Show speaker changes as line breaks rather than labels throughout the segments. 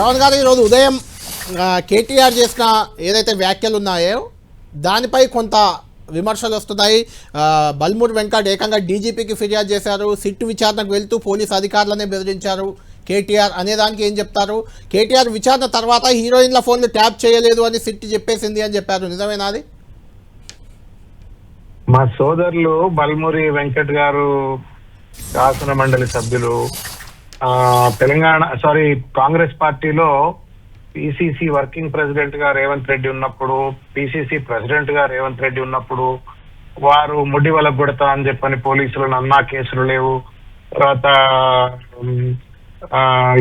రావణ్ గారు ఈరోజు ఉదయం కేటీఆర్ చేసిన ఏదైతే వ్యాఖ్యలు ఉన్నాయో దానిపై కొంత విమర్శలు వస్తున్నాయి. బల్మూర్ వెంకట్ ఏకంగా డీజీపీకి ఫిర్యాదు చేశారు. సిట్ విచారణకు వెళ్తూ పోలీసు అధికారులనే బెదిరించారు కేటీఆర్ అనేదానికి ఏం చెప్తారు? కేటీఆర్ విచారణ తర్వాత హీరోయిన్ల ఫోన్లు ట్యాప్ చేయలేదు అని సిట్ చెప్పేసింది అని చెప్పారు. నిజమేనా అది?
మా సోదరులు బల్మూరి వెంకట్ గారు శాసన మండలి సభ్యులు కాంగ్రెస్ పార్టీలో పిసిసి వర్కింగ్ ప్రెసిడెంట్ గా రేవంత్ రెడ్డి ఉన్నప్పుడు, పిసిసి ప్రెసిడెంట్ గా రేవంత్ రెడ్డి ఉన్నప్పుడు వారు ముడ్డి వలకు కొడతా అని చెప్పని పోలీసులను అన్నా కేసులు లేవు. తర్వాత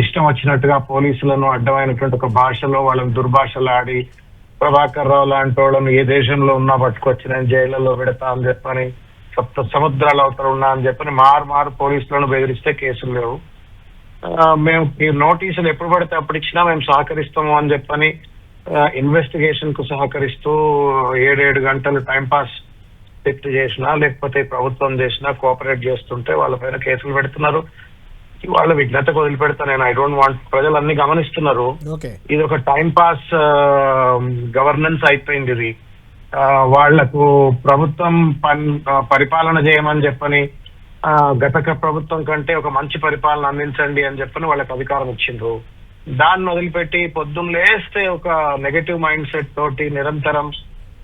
ఇష్టం వచ్చినట్టుగా పోలీసులను అడ్డమైనటువంటి ఒక భాషలో వాళ్ళని దుర్భాషలు ఆడి ప్రభాకర్ రావు లాంటి వాళ్ళను ఏ దేశంలో ఉన్నా పట్టుకొచ్చి నేను జైళ్లలో పెడతా అని చెప్పని, సప్త సముద్రాల అవతల ఉన్నా అని చెప్పని మారు పోలీసులను బెదిరిస్తే కేసులు లేవు. మేము ఈ నోటీసులు ఎప్పుడు పడితే అప్పుడు ఇచ్చినా మేము సహకరిస్తాము అని చెప్పని ఇన్వెస్టిగేషన్ కు సహకరిస్తూ 7 గంటలు టైంపాస్ పెట్టి చేసినా లేకపోతే ప్రభుత్వం చేసినా కోఆపరేట్ చేస్తుంటే వాళ్ళపైన కేసులు పెడుతున్నారు. వాళ్ళ విఘ్నతకు వదిలిపెడతా నేను. ఐ డోంట్ వాంట్, ప్రజలు అన్ని గమనిస్తున్నారు. ఇది ఒక టైం పాస్ గవర్నెన్స్ అయిపోయింది. ఇది వాళ్లకు ప్రభుత్వం పరిపాలన చేయమని చెప్పని, గత ప్రభుత్వం కంటే ఒక మంచి పరిపాలన అందించండి అని చెప్పని వాళ్ళకి అధికారం ఇచ్చిండ్రు. దాన్ని వదిలిపెట్టి పొద్దున్న లేస్తే ఒక నెగటివ్ మైండ్ సెట్ తోటి నిరంతరం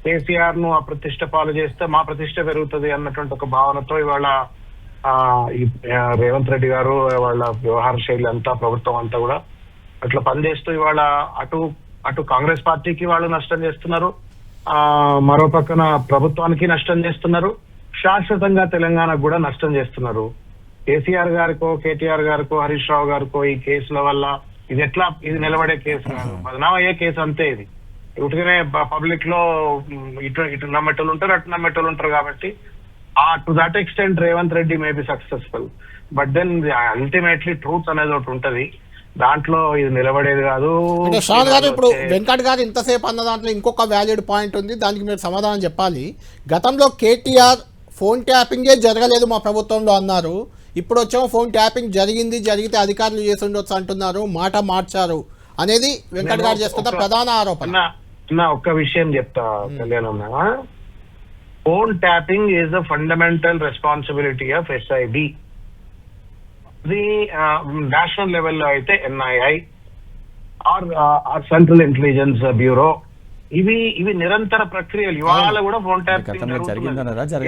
కేసీఆర్ ను అప్రతిష్ట పాలు చేస్తే మా ప్రతిష్ట పెరుగుతుంది అన్నటువంటి ఒక భావనతో ఇవాళ రేవంత్ రెడ్డి గారు వాళ్ళ వ్యవహార శైలి అంతా, ప్రభుత్వం అంతా కూడా అట్లా పనిచేస్తూ ఇవాళ అటు కాంగ్రెస్ పార్టీకి వాళ్ళు నష్టం చేస్తున్నారు, మరో పక్కన ప్రభుత్వానికి నష్టం చేస్తున్నారు, శాశ్వతంగా తెలంగాణకు కూడా నష్టం చేస్తున్నారు. కేసీఆర్ గారికో, కేటీఆర్ గారికో, హరీష్ రావు గారికో ఈ కేసుల వల్ల ఇది నిలబడే కేసు కాదు, బదనాం అయ్యే కేసు అంతే. ఇది ఉటిగానే పబ్లిక్ లో ఇటు నమ్మేటోళ్ళు ఉంటారు, అటు నమ్మేటోళ్ళు ఉంటారు. కాబట్టి to that extent Revanth Reddy may be successful, but then ultimately truth అనేది ఒకటి ఉంటది, దాంట్లో ఇది నిలబడేది కాదు.
శ్రావణ్ గారు, ఇప్పుడు వెంకట్ గారు ఇంతసేపు అన్న దాంట్లో ఇంకొక వ్యాలిడ్ పాయింట్ ఉంది, దానికి మీరు సమాధానం చెప్పాలి. గతంలో కేటీఆర్ ఫోన్ ట్యాపింగే జరగలేదు మా ప్రభుత్వంలో అన్నారు. ఇప్పుడు వచ్చాము ఫోన్ ట్యాపింగ్ జరిగితే అధికారులు చేసి ఉండొచ్చు అంటున్నారు, మాట మార్చారు అనేది వెంకట్ గారు చేస్తున్న ప్రధాన ఆరోపణ.
ఒక్క విషయం చెప్తా Kalyan, phone tapping is the fundamental responsibility of SIB. ఇది నేషనల్ లెవెల్లో అయితే NII or central intelligence bureau, ఇవి నిరంతర ప్రక్రియలు. ఇవాళ కూడా ఫోన్ ట్యాపింగ్